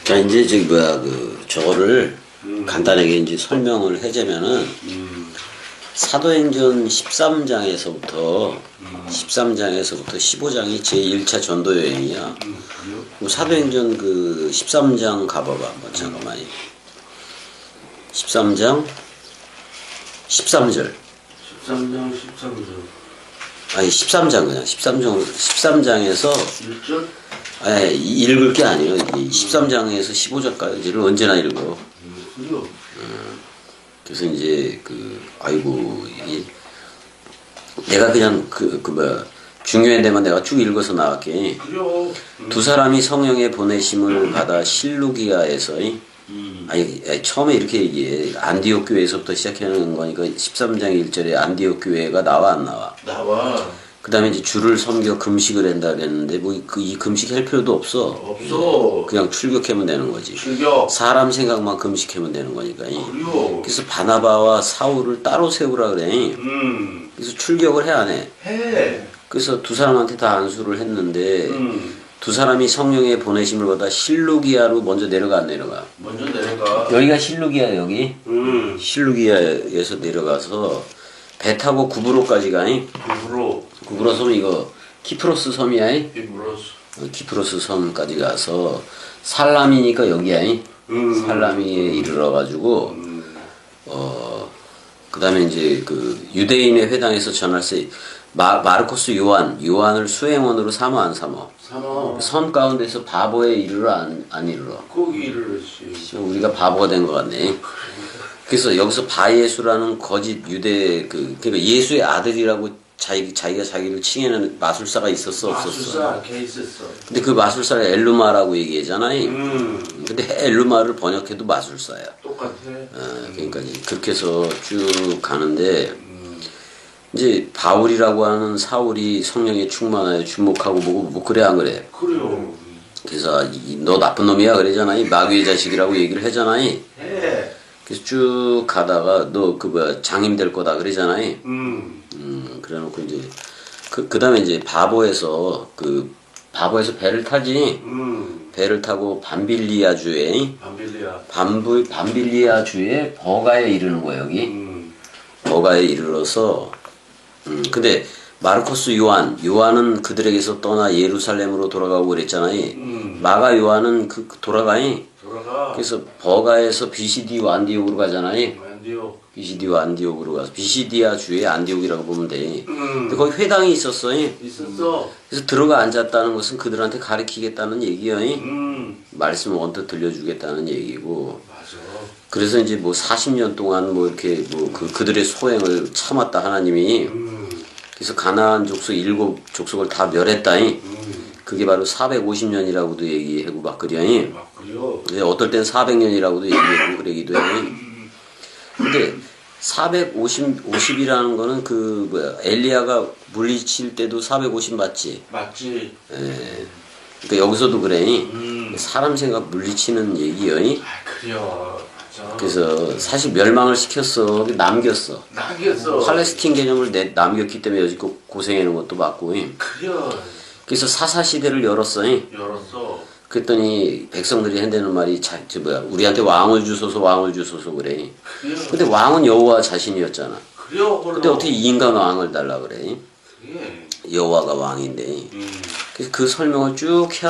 자, 이제 저기 뭐야 저거를 간단하게 이제 설명을 해자면은 사도행전 13장에서부터 15장이 제1차 전도 여행이야. 그럼 사도행전 13장 가봐봐 한번 잠깐만. 13장 13절. 13장 13절. 아니 13장 그냥 13장에서 1절? 아니 읽을 게 아니에요. 13장에서 15절까지를 언제나 읽어. 그래요. 그래서 이제 아이고 내가 그냥 중요한 데만 내가 쭉 읽어서 나갈게. 그래요. 두 사람이 성령의 보내심을 받아 실루기아에서 아니 처음에 이렇게 얘기해. 안디옥 교회에서부터 시작하는 거니까 13장 1절에 안디옥 교회가 나와 안 나와? 나와. 그 다음에 이제 주를 섬겨 금식을 한다 그랬는데 이 금식 할 필요도 없어. 없어. 그냥 출격하면 되는 거지. 출격. 사람 생각만 금식하면 되는 거니까. 그래요. 그래서 바나바와 사울을 따로 세우라 그래. 그래서 출격을 해 안 해? 해. 그래서 두 사람한테 다 안수를 했는데 두 사람이 성령의 보내심을 받아 실루기아로 먼저 내려가 안 내려가? 먼저 내려가. 여기가 실루기아 여기? 실루기아에서 내려가서 배 타고 구브로까지 가니? 구브로 섬 이거 키프로스 섬이야? 키프로스 섬까지 가서 살라미니까 여기야? 살라미에 이르러가지고 그 다음에 이제 유대인의 회당에서 전할세 마르코스 요한을 수행원으로 삼어 안 삼어? 섬 가운데서 바보에 이르러 안 이르러? 꼭 이르렀지. 우리가 바보가 된 것 같네. 그래서 여기서 바예수라는 거짓 유대 그러니까 예수의 아들이라고 자기가 자기를 칭해내는 마술사가 있었어 없었어? 마술사 걔 있었어. 근데 그 마술사를 엘루마라고 얘기하잖아요. 근데 엘루마를 번역해도 마술사야. 똑같아. 그러니까 이제 그렇게 해서 쭉 가는데 이제 바울이라고 하는 사울이 성령에 충만하여 주목하고 뭐 그래 안 그래? 그래요. 그래서 너 나쁜 놈이야 그러잖아요. 마귀의 자식이라고 얘기를 하잖아요. 해. 그래서 쭉 가다가 너 장임 될 거다 그러잖아요. 그래놓고 이제 그 다음에 이제 바보에서 배를 타지. 배를 타고 밤빌리아주에 밤빌리아주에 버가에 이르는 거야 여기. 버가에 이르러서 근데 마르코스 요한은 그들에게서 떠나 예루살렘으로 돌아가고 그랬잖아요. 마가 요한은 돌아가니. 그래서 버가에서 비시디와 안디옥으로 가잖아요. 비시디와 안디옥으로 가서 비시디아 주의 안디옥이라고 보면 돼. 근데 거기 회당이 있었어요. 그래서 들어가 앉았다는 것은 그들한테 가르치겠다는 얘기예요. 말씀을 언뜻 들려주겠다는 얘기고. 맞아. 그래서 이제 40년 동안 이렇게 그들의 소행을 참았다 하나님이. 그래서 가나안 족속 7족속을 다 멸했다니. 그게 바로 450년이라고도 얘기하고 막 그려요. 어떨 땐 400년이라고도 얘기하고 그러기도 해요. 근데 450이라는 거는 엘리야가 물리칠 때도 450 맞지? 맞지. 예. 그러니까 여기서도 그래. 사람 생각 물리치는 얘기요. 그래요. 맞아. 그래서 사실 멸망을 시켰어. 남겼어. 팔레스틴 개념을 남겼기 때문에 여지껏 고생하는 것도 맞고. 그래요. 그래서 사사시대를 열었어. 그랬더니 백성들이 한다는 말이 우리한테 왕을 주소서 그래. 근데 왕은 여호와 자신이었잖아. 근데 어떻게 인간 왕을 달라 그래? 여호와가 왕인데. 그래서 그 설명을 쭉 해.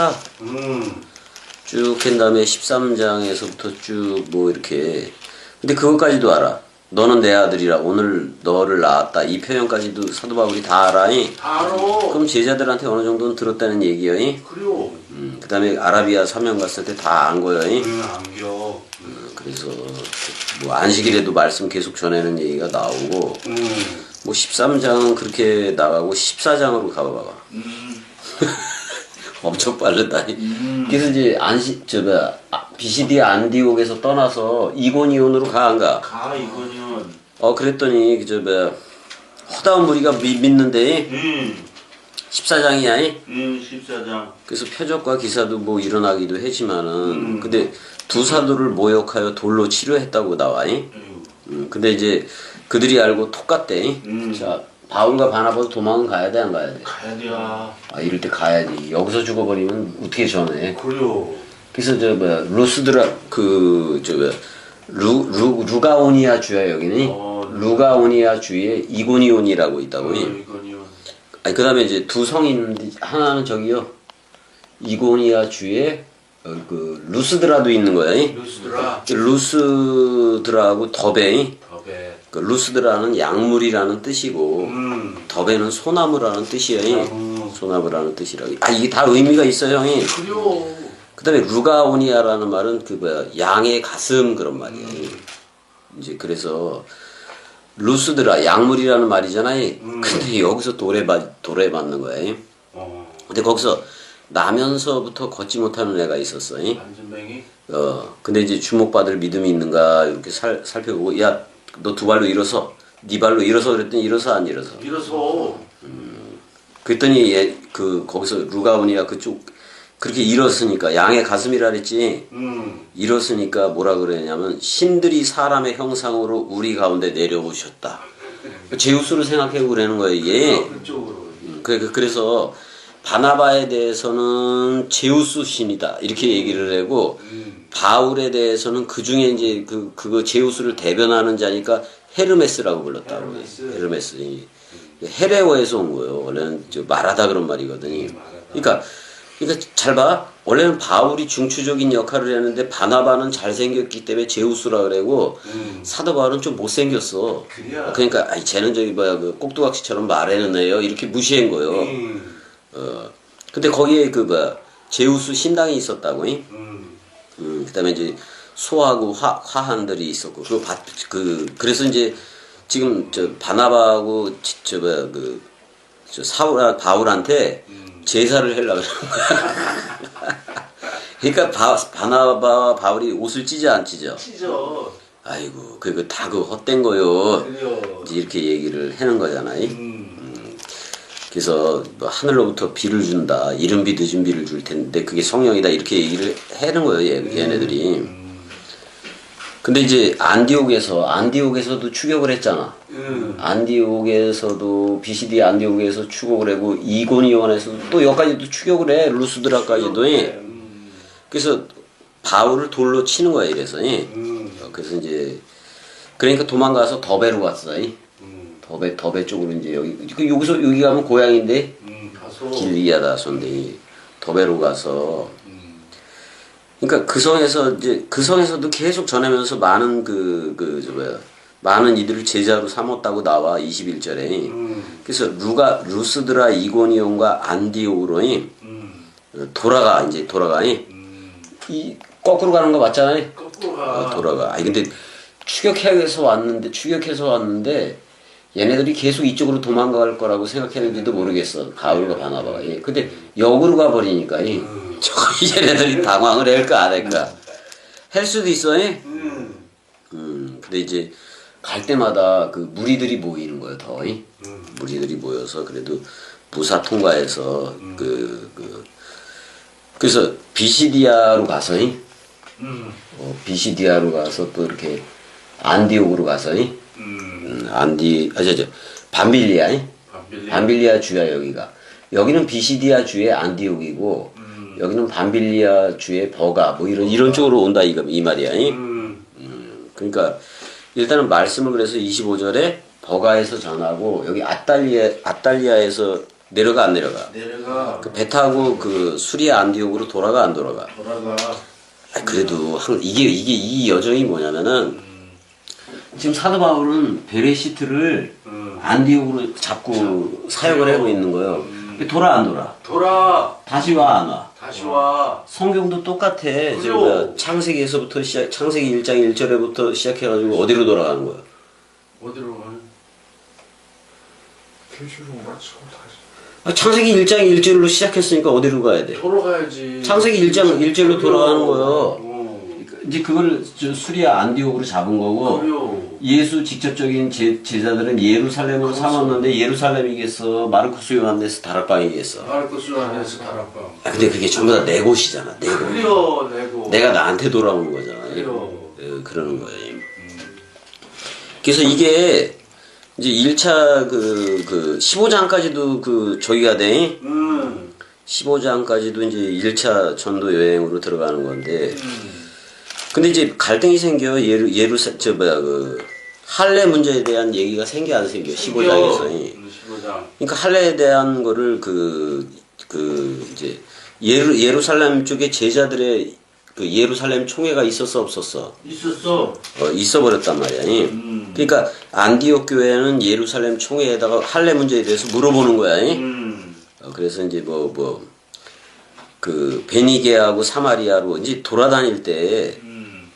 쭉 한 다음에 13장에서부터 쭉 이렇게. 근데 그것까지도 알아. 너는 내 아들이라 오늘 너를 낳았다. 이 표현까지도 사도 바울이 다 알아. 다 알아. 그럼 제자들한테 어느 정도는 들었다는 얘기야. 그래요. 그 다음에 아라비아 사명 갔을 때 다 안 거야. 안겨. 그래서 안식일에도 말씀 계속 전하는 얘기가 나오고 13장은 그렇게 나가고 14장으로 가봐봐. 엄청 빠르다. 그래서 이제 비시디 안디옥에서 떠나서 이고니온으로 가 안 가? 이고니온. 그랬더니 허다한 무리가 믿는데 14장이야. 14장. 그래서 표적과 기사도 일어나기도 했지만은 근데 두 사도를 모욕하여 돌로 치료했다고 나와. 근데 이제 그들이 알고 톡 갔대. 자, 바울과 바나바도 도망은 가야 돼 안 가야 돼? 가야 돼야. 이럴 때 가야지. 여기서 죽어버리면 어떻게 전해? 그래요. 그래서 저 뭐야 루스드라 그저 뭐야 루가오니아 주야 여기는 루가오니아 주에 이고니온이라고 있다고. 이건요. 아니 그다음에 이제 두 성이 있는데 하나는 저기요 이고니아 주에 그 루스드라도 있는 거야. 루스드라. 루스드라하고 더베. 더베. 그 루스드라는 약물이라는 뜻이고 더베는 소나무라는 뜻이에요. 소나무라는 뜻이라고. 아 이게 다 의미가 있어요, 형이. 그래요. 그다음에 루가오니아라는 말은 그 뭐야 양의 가슴 그런 말이에요. 이제 그래서 루스드라 약물이라는 말이잖아요. 근데 여기서 돌에 맞는 거예요. 근데 거기서 나면서부터 걷지 못하는 애가 있었어. 안전뱅이. 근데 이제 주목받을 믿음이 있는가 이렇게 살펴보고 야 너 두 발로 일어서 네 발로 일어서 그랬더니 일어서 안 일어서. 일어서. 그랬더니 얘 그 거기서 루가오니아 그쪽 그렇게 일었으니까 양의 가슴이라 그랬지. 일었으니까 뭐라 그러냐면 신들이 사람의 형상으로 우리 가운데 내려오셨다. 제우스를 생각해 보라는 거예요. 얘. 그쪽으로. 그래서 바나바에 대해서는 제우스 신이다 이렇게 얘기를 하고 바울에 대해서는 그 중에 이제 그거 제우스를 대변하는 자니까 헤르메스라고 불렀다고. 헤르메스. 헤레오에서 온 거예요. 원래는 말하다 그런 말이거든요. 그러니까 잘 봐. 원래는 바울이 중추적인 역할을 했는데 바나바는 잘생겼기 때문에 제우스라 그러고 사도 바울은 좀 못생겼어. 그러니까 아이 쟤는 저기 뭐야 그 꼭두각시처럼 말해는 애요 이렇게 무시한 거예요. 근데 거기에 그 뭐야 제우스 신당이 있었다고. 그다음에 이제 소하고 화한들이 있었고 그래서 이제 지금 저 바나바하고 저 뭐야 저 바울한테 제사를 하려고 그러는 거야. 그러니까 바나바와 바울이 옷을 찢어 안 찢어? 찢어. 아이고 다 헛된 거요. 그래요. 이제 이렇게 얘기를 하는 거잖아요. 그래서 뭐 하늘로부터 비를 준다. 이른 비 늦은 비를 줄 텐데 그게 성령이다. 이렇게 얘기를 하는 거예요. 얘네들이. 근데 이제 안디옥에서도 추격을 했잖아. 안디옥에서도 비시디 안디옥에서 추격을 하고 이고니온에서도 또 여기까지도 추격을 해. 루스드라까지도. 그래서 바울을 돌로 치는 거야. 이래서. 그래서 이제 그러니까 도망가서 더베로 갔어. 더베 쪽으로 이제 여기 가면 고향인데 길리아다손데 더베로 가서 그러니까 그 성에서도 계속 전하면서 많은 많은 이들을 제자로 삼았다고 나와 21절에. 그래서 루스드라 이고니온과 안디옥으로 돌아가. 이 거꾸로 가는 거 맞잖아요. 거꾸로 가. 돌아가. 아니 근데 추격해서 왔는데 얘네들이 계속 이쪽으로 도망갈 거라고 생각했는지도 모르겠어. 바울과 바나바가. 근데 역으로 가버리니까 얘네들이 당황을 할까 안 할까. 할 수도 있어. 근데 이제 갈 때마다 그 무리들이 모이는 거예요. 더. 무리들이 모여서 그래도 무사 통과해서 그래서 비시디아로 가서 비시디아로 가서 또 이렇게 안디옥으로 가서 밤빌리아 주야 여기가. 여기는 비시디아 주의 안디옥이고 여기는 밤빌리아 주의 버가 뭐 이런 쪽으로 온다 이 말이야. 그러니까 일단은 말씀을 그래서 25절에 버가에서 전하고 여기 아달리아에서 내려가 안 내려가? 내려가. 그 배 타고 그 수리아 안디옥으로 돌아가 안 돌아가? 돌아가. 그래도 이게 이 여정이 뭐냐면은 지금 사도 바울은 베레시트를 안디옥으로 잡고 사역을 하고 있는 거예요. 돌아 안 돌아? 돌아. 다시 와 안 와? 다시 와. 성경도 똑같아. 지금 창세기에서부터 창세기 1장 1절에부터 시작해가지고 어디로 돌아가는 거야? 어디로 가는? 창세기 1장 1절로 시작했으니까 어디로 가야 돼? 돌아가야지. 창세기 1장 1절로 돌아가는 거예요. 어. 이제 그걸 수리아 안디옥으로 잡은 거고 그래요. 예수 직접적인 제자들은 예루살렘으로 삼았는데 예루살렘이겠어? 마르코스 요한네스 다락방이겠어? 마르코스 요한네스 다락방. 근데 그게 전부 다 내 곳이잖아. 내 곳. 그래요. 내고. 내가 나한테 돌아오는 거잖아. 그래요. 그러는 거예요. 그래서 이게 이제 1차 15장까지도 저기가 돼. 15장까지도 이제 1차 전도 여행으로 들어가는 건데, 근데 이제 갈등이 생겨. 할례 문제에 대한 얘기가 생겨 안 생겨? 15장에서. 15장. 그러니까 할례에 대한 거를 이제 예루살렘 쪽에 제자들의 그 예루살렘 총회가 있었어 없었어? 있었어. 있어 버렸단 말이야. 그러니까 안디옥 교회는 예루살렘 총회에다가 할례 문제에 대해서 물어보는 거야. 그래서 이제 그 베니게하고 사마리아로 이제 돌아다닐 때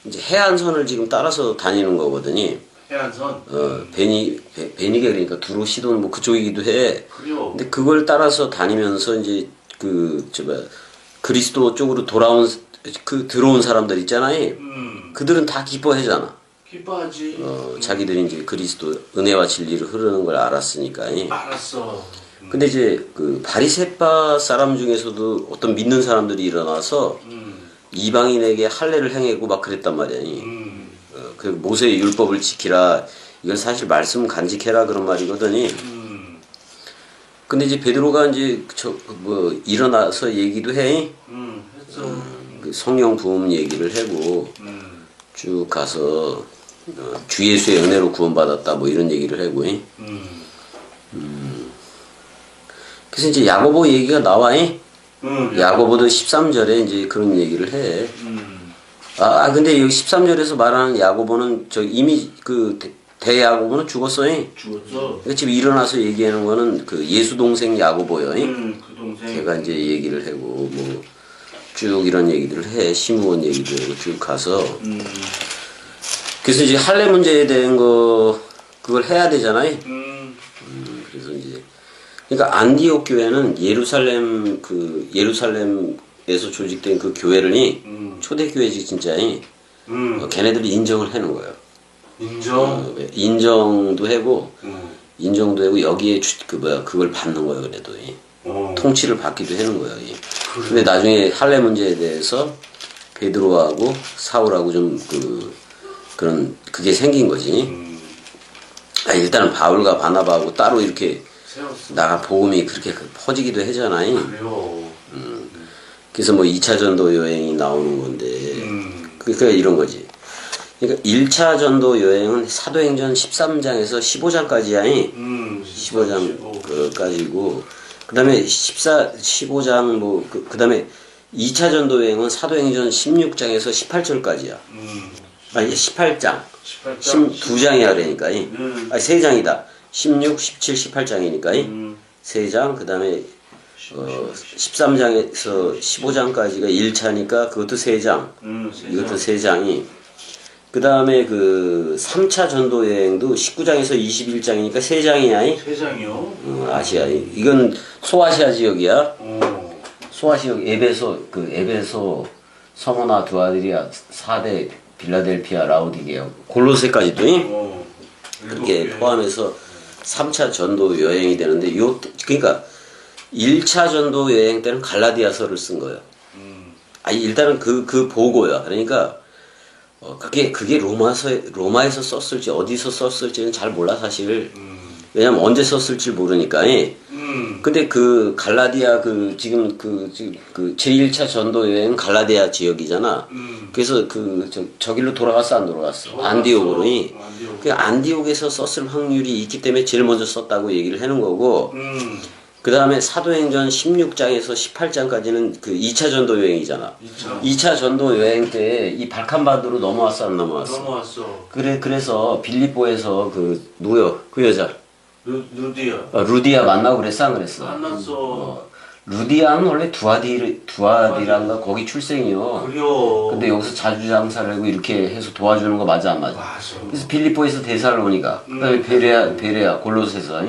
이제 해안선을 지금 따라서 다니는 거거든요. 해안선. 베니게 그러니까 두로 시돈 뭐 그쪽이기도 해. 그래요. 근데 그걸 따라서 다니면서 이제 그리스도 쪽으로 들어온 사람들 있잖아요. 그들은 다 기뻐하잖아. 기뻐하지. 자기들이 이제 그리스도 은혜와 진리를 흐르는 걸 알았으니까. 알았어. 근데 이제 그 바리새파 사람 중에서도 어떤 믿는 사람들이 일어나서 이방인에게 할례를 행하고 막 그랬단 말이야. 그 모세의 율법을 지키라. 이건 사실 말씀 간직해라 그런 말이거든요. 근데 이제 베드로가 이제 일어나서 얘기도 해. 했어. 그 성령 부음 얘기를 하고 쭉 가서 주 예수의 은혜로 구원받았다 뭐 이런 얘기를 하고. 그래서 이제 야고보 얘기가 나와. 야고보도 13절에 이제 그런 얘기를 해. 근데 여기 13절에서 말하는 야고보는 이미 대야고보는 죽었어. 죽었어. 그러니까 지금 일어나서 얘기하는 거는 그 예수 동생 야고보요. 그 동생. 걔가 이제 얘기를 하고 뭐 쭉 이런 얘기들을 해. 시므온 얘기도 하고 쭉 가서. 그래서 이제 할례 문제에 대한 그걸 해야 되잖아요. 그래서 이제 그러니까 안디옥 교회는 예루살렘에서 조직된 그 교회를 초대 교회지 진짜. 걔네들이 인정을 하는 거예요. 인정도 하고 여기에 그걸 받는 거예요. 그래도 통치를 받기도 하는 거예요. 근데 나중에 할례 문제에 대해서 베드로하고 사울하고 좀 그게 생긴 거지. 일단은 바울과 바나바하고 따로 이렇게 나가 복음이 그렇게 퍼지기도 하잖아요. 그래서 뭐 2차 전도 여행이 나오는 건데, 그러니까 이런 거지. 그러니까 1차 전도 여행은 사도행전 13장에서 15장까지야. 15장까지고, 그 다음에 15장 그 다음에 2차 전도 여행은 사도행전 16장에서 18절까지야. 아니 18장. 2장이야 그러니까. 3장이다. 16, 17, 18장이니까. 3장, 그 다음에 13장에서 15장까지가 1차니까 그것도 3장. 이것도 3장이. 그 다음에 3차 전도 여행도 19장에서 21장이니까 3장이야. 3장이요? 아시아. 이건 소아시아 지역이야. 소아시아 에베소, 서머나, 두아디리아, 사대, 빌라델피아, 라우디게아, 골로새까지도 그렇게 포함해서 3차 전도 여행이 되는데 그러니까 1차 전도 여행 때는 갈라디아서를 쓴 거예요. 일단은 그 보고야. 그러니까 그게 로마에서 썼을지 어디서 썼을지는 잘 몰라 사실. 왜냐면 언제 썼을지 모르니까. 근데 그 갈라디아 지금 제1차 전도 여행 갈라디아 지역이잖아. 그래서 저길로 돌아갔어 안 돌아갔어? 안디옥으로. 그 안디옥에서 썼을 확률이 있기 때문에 제일 먼저 썼다고 얘기를 하는 거고. 그 다음에 사도행전 16장에서 18장까지는 2차 전도 여행이잖아. 2차 전도 여행 때 이 발칸바드로 넘어왔어 안 넘어왔어? 넘어왔어. 그래서 빌립보에서 누구요? 그 여자. 루디아. 루디아 만나고 그랬어 안 그랬어? 만났어. 루디아는 원래 두아디란가 거기 출생이요. 그래요. 근데 여기서 자주 장사를 하고 이렇게 해서 도와주는 거 맞아 안 맞아? 맞아. 그래서 빌립보에서 데살로니가, 그다음에 베레아, 골로새서.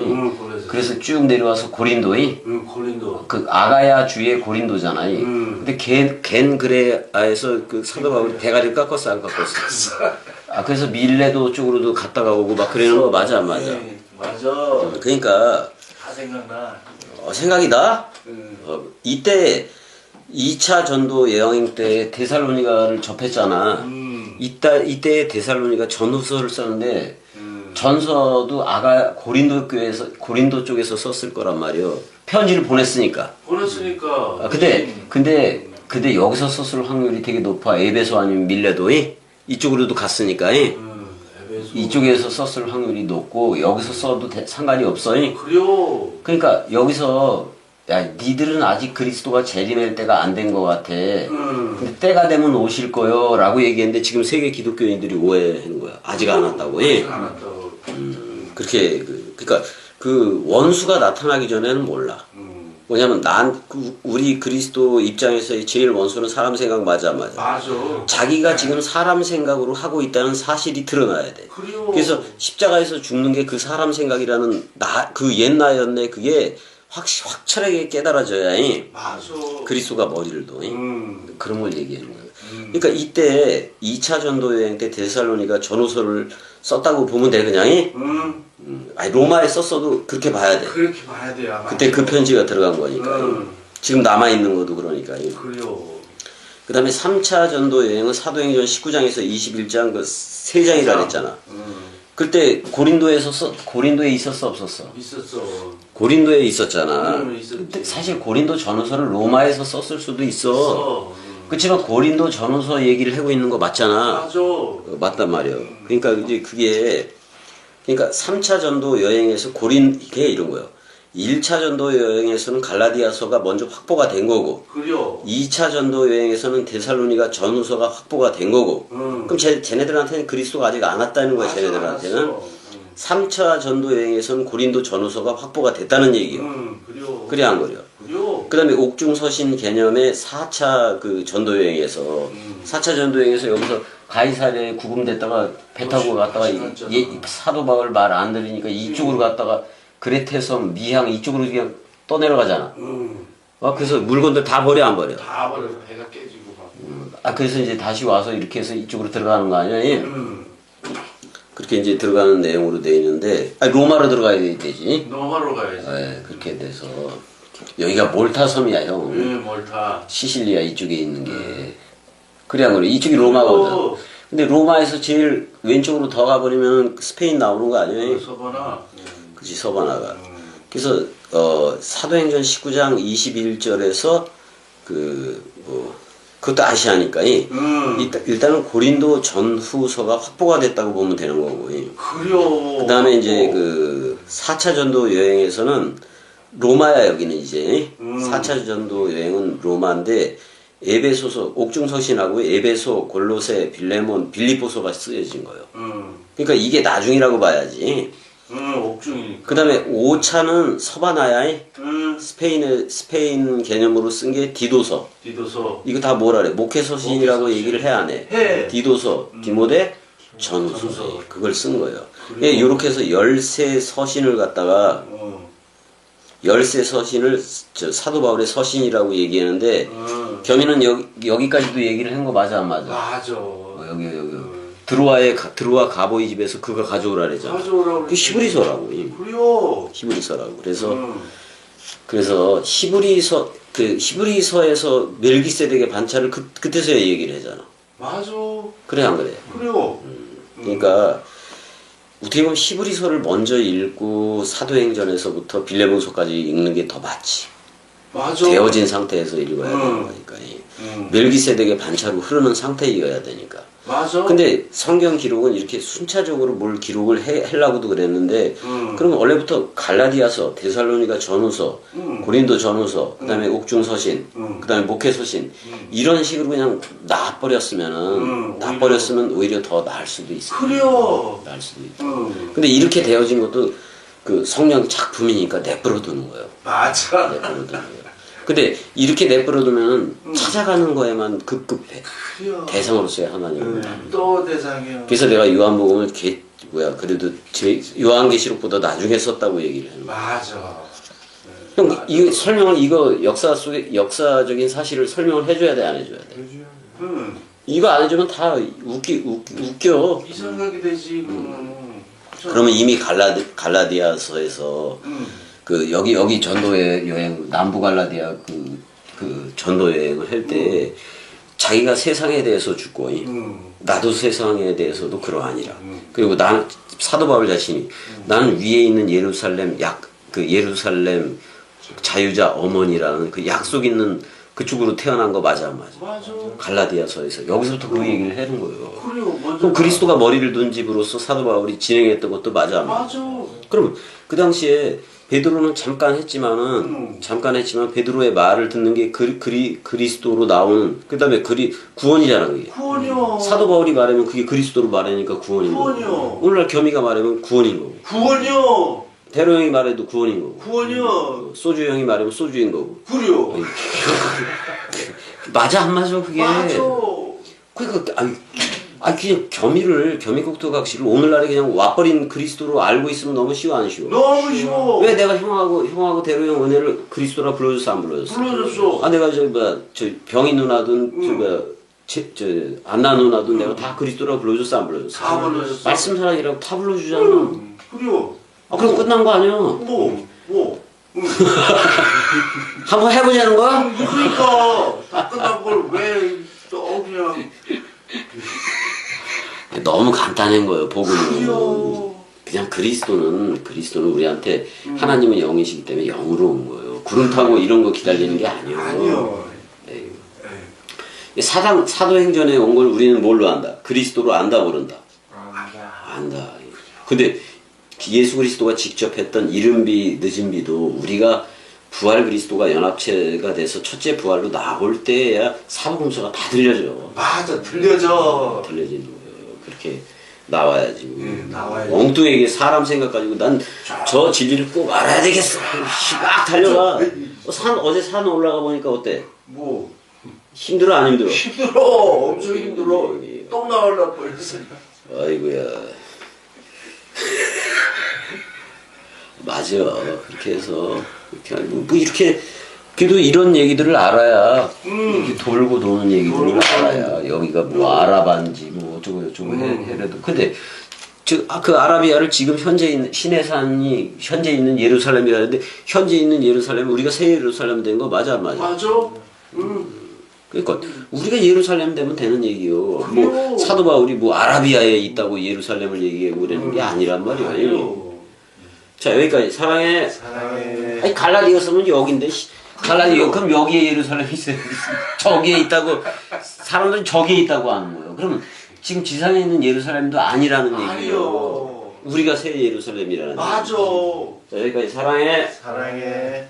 그래서 쭉 내려와서 고린도이. 고린도. 아가야 주의 고린도잖아. 근데 겐 그레아에서 사도 바울이 대가리를 깎았어 안 깎았어? 그래서 밀레도 쪽으로도 갔다가 오고 막 그러는 거 맞아 안 맞아? 맞아. 그러니까 다 생각나. 생각이 나? 이때 2차 전도 여행 때 데살로니가를 접했잖아. 이때 데살로니가 전후서를 썼는데 전서도 고린도 교회에서 고린도 쪽에서 썼을 거란 말이요. 편지를 보냈으니까. 보냈으니까. 근데 여기서 썼을 확률이 되게 높아. 에베소 아니면 밀레도이 이쪽으로도 갔으니까. 에베소. 이쪽에서 썼을 확률이 높고 여기서 써도 상관이 없어. 그래요. 그러니까 여기서 야 니들은 아직 그리스도가 재림할 때가 안 된 것 같아. 근데 때가 되면 오실 거요 라고 얘기했는데 지금 세계 기독교인들이 오해하는 거야. 아직 안 왔다고. 아직 안 왔다고. 그렇게 그러니까 그 원수가 나타나기 전에는 몰라. 뭐냐면 우리 그리스도 입장에서의 제일 원수는 사람 생각 맞아. 맞아. 자기가 지금 사람 생각으로 하고 있다는 사실이 드러나야 돼. 그래요. 그래서 십자가에서 죽는 게 그 사람 생각이라는 그 옛나였네. 그게 확철하게 깨달아져야 맞아. 그리스도가 머리를 둬. 그런 걸 얘기하는 거예요. 그러니까 이때 2차 전도 여행 때 데살로니가 전후서를 썼다고 보면 돼 그냥. 아니 로마에 썼어도 그렇게 봐야 돼. 그렇게 봐야 돼. 아마. 그때 그 편지가 들어간 거니까. 지금 남아있는 것도 그러니까. 그래요. 그 다음에 3차 전도 여행은 사도행전 19장에서 21장 그 3장이라 그랬잖아. 그때 고린도에 있었어 없었어? 있었어. 고린도에 있었잖아. 있었지. 근데 사실 고린도 전후서를 로마에서 썼을 수도 있어. 그렇지만 고린도 전후서 얘기를 하고 있는 거 맞잖아. 맞아. 맞단 말이야. 그러니까 이제 그러니까 3차 전도 여행에서 이게 이런 거예요. 1차 전도 여행에서는 갈라디아서가 먼저 확보가 된 거고, 그래요. 2차 전도 여행에서는 데살로니가 전후서가 확보가 된 거고, 그럼 쟤네들한테는 그리스도가 아직 안 왔다는 거야, 쟤네들한테는. 알았어. 3차 전도 여행에서는 고린도 전후서가 확보가 됐다는 얘기요. 그래요. 그래 안 그래요? 그래요. 그 다음에 옥중서신 개념의 4차 그 전도 여행에서, 4차 전도 여행에서 여기서 가이사랴에 구금됐다가 배 타고 갔다가 사도 바울 말 안 들으니까 이쪽으로 갔다가 그레테섬, 미향 이쪽으로 그냥 떠내려가잖아. 그래서 물건들 다 버려 안 버려? 다 버려서 배가 깨지고 막. 그래서 이제 다시 와서 이렇게 해서 이쪽으로 들어가는 거 아니야? 그렇게 이제 들어가는 내용으로 되어 있는데, 로마로 들어가야 되지. 로마로 가야지. 그렇게 돼서 여기가 몰타 섬이야, 형. 몰타. 시실리아 이쪽에 있는 게. 그래 안 그래? 이쪽이 로마거든. 근데 로마에서 제일 왼쪽으로 더 가버리면 스페인 나오는 거 아니야? 서바나. 그치, 서바나가. 그래서 사도행전 19장 21절에서 그것도 아시아니까 일단은 고린도 전후서가 확보가 됐다고 보면 되는 거고. 그래요. 그 다음에 이제 그 4차 전도 여행에서는 로마야. 여기는 이제 4차 전도 여행은 로마인데 에베소서, 옥중서신하고 에베소, 골로새, 빌레몬, 빌립보서가 쓰여진 거예요. 그러니까 이게 나중이라고 봐야지. 옥중이니까. 그 다음에 5차는 서바나야. 스페인 개념으로 쓴 게 디도서. 이거 다 뭐라 그래? 목회서신이라고 얘기를 해야 안 해? 해. 디도서, 디모데, 전후서. 그걸 쓴 거예요. 이렇게 해서 13서신을 갖다가 13서신을 사도 바울의 서신이라고 얘기하는데 겸이는 여기까지도 얘기를 한 거 맞아 안 맞아? 맞아. 여기. 드로아 가보이 집에서 그거 가져오라 그랬잖아. 가져오라고. 그 히브리서라고. 그래요. 히브리서라고. 그래서 히브리서에서 멜기세덱의 반차를 그때서야 얘기를 하잖아. 맞아. 그래 안 그래? 그래요. 그러니까 어떻게 보면 히브리서를 먼저 읽고 사도행전에서부터 빌레몬서까지 읽는 게 더 맞지. 맞아. 되어진 상태에서 읽어야 되는 거니까. 멜기세덱의 반차로 흐르는 상태이어야 되니까. 맞아. 근데 성경 기록은 이렇게 순차적으로 뭘 기록을 하려고도 그랬는데, 그러면 원래부터 갈라디아서, 데살로니가 전후서, 고린도 전후서, 그 다음에 옥중서신, 그 다음에 목회서신, 이런 식으로 그냥 놔버렸으면 오히려 더 나을 수도 있어. 그래요. 나을 수도 있어. 근데 이렇게 되어진 것도 그 성령 작품이니까 내버려두는 거예요. 맞아. 내버려두는 거예요. 근데 이렇게 내버려두면 찾아가는 거에만 급급해. 그래요. 대상으로서의 하나님을. 또 대상이요. 그래서 내가 요한복음을 그래도 요한계시록보다 나중에 썼다고 얘기를 해요. 맞아. 형, 이 설명을 역사적인 사실을 설명을 해줘야 돼, 안 해줘야 돼? 이거 안 해주면 다 웃겨. 이상하게 되지. 그러면 이미 갈라디아서에서 그 여기 전도 여행 남부 갈라디아 그 전도 여행을 할 때 자기가 세상에 대해서 주고 나도 세상에 대해서도 그러하니라. 그리고 나는 사도 바울 자신이 나는 위에 있는 예루살렘 그 예루살렘 자유자 어머니라는 그 약속 있는 그쪽으로 태어난 거 맞아 안 맞아? 맞아. 갈라디아서에서 여기서부터 그 얘기를 하는 거예요. 그래요. 맞아. 그럼 그리스도가 머리를 둔 집으로서 사도 바울이 진행했던 것도 맞아 안 맞아? 맞아. 그럼 그 당시에 베드로는 잠깐 했지만 베드로의 말을 듣는 게 그리스도로 나오는 그다음에 구원이잖아 그게. 구원이요. 사도 바울이 말하면 그게 그리스도로 말하니까 구원인 거고. 구원이요. 오늘날 겸이가 말하면 구원인 거고. 구원이요. 대로 형이 말해도 구원인 거고. 구원이요. 소주 형이 말하면 소주인 거고. 그래요. 맞아 안 맞아 그게. 맞아. 그러니까 그냥 겸이국토각시를 오늘날에 그냥 와버린 그리스도로 알고 있으면 너무 쉬워 안 쉬워? 너무 쉬워. 왜 내가 형하고 대로 형 은혜를 그리스도라 불러줬어 안 불러줬어? 불러줬어. 내가 저 병인 누나든 저 안나 누나든 내가 다 그리스도라 불러줬어 안 불러줬어? 다 불러줬어. 말씀 사랑이라고 다 불러주잖아. 그래요. 그럼 끝난 거 아니야? 뭐. 한번 해보자는 거야? 그러니까 다 끝난 걸 왜 또 그냥. 너무 간단한 거예요 복음은. 그래요. 그냥 그리스도는 우리한테 하나님은 영이시기 때문에 영으로 온 거예요. 구름 타고 이런 거 기다리는 게 아니에요. 아니요. 사도행전에 온 걸 우리는 뭘로 안다? 그리스도로 안다 모른다? 안다. 근데 예수 그리스도가 직접 했던 이른비 늦은비도 우리가 부활 그리스도가 연합체가 돼서 첫째 부활로 나올 때야 사복음서가 다 들려져. 맞아. 들려져. 들려지는 거예요. 그렇게 나와야지. 나와야지. 엉뚱하게 사람 생각 가지고 난 저 진리를 꼭 알아야 되겠어. 막 달려가. 어제 산 올라가 보니까 어때? 뭐. 힘들어 안 힘들어? 힘들어. 엄청 힘들어. 똥 나올라 벌써. 아이고야. 맞아. 그렇게 해서 이렇게 알고 뭐 이렇게 그래도 이런 얘기들을 알아야 이렇게 돌고 도는 얘기들을 알아야 여기가 뭐 아라반지 뭐 어쩌고 저쩌고 해래도 근데 그 아라비아를 지금 현재 있는 시내산이 현재 있는 예루살렘이라는데 현재 있는 예루살렘은 우리가 새 예루살렘 된 거 맞아 안 맞아? 맞아. 그러니까 우리가 예루살렘 되면 되는 얘기요. 뭐 사도 바울이 뭐 아라비아에 있다고 예루살렘을 얘기하고 그러는 게 아니란 말이에요. 자 여기까지 사랑해. 아니 갈라디아서는 여긴데 갈라디아 그럼 여기에 예루살렘이 있어요. 저기에 있다고 사람들은 저기에 있다고 하는 거예요. 그럼 지금 지상에 있는 예루살렘도 아니라는 얘기예요. 아니요. 우리가 새 예루살렘이라는. 맞아. 자 여기까지 사랑해. 사랑해.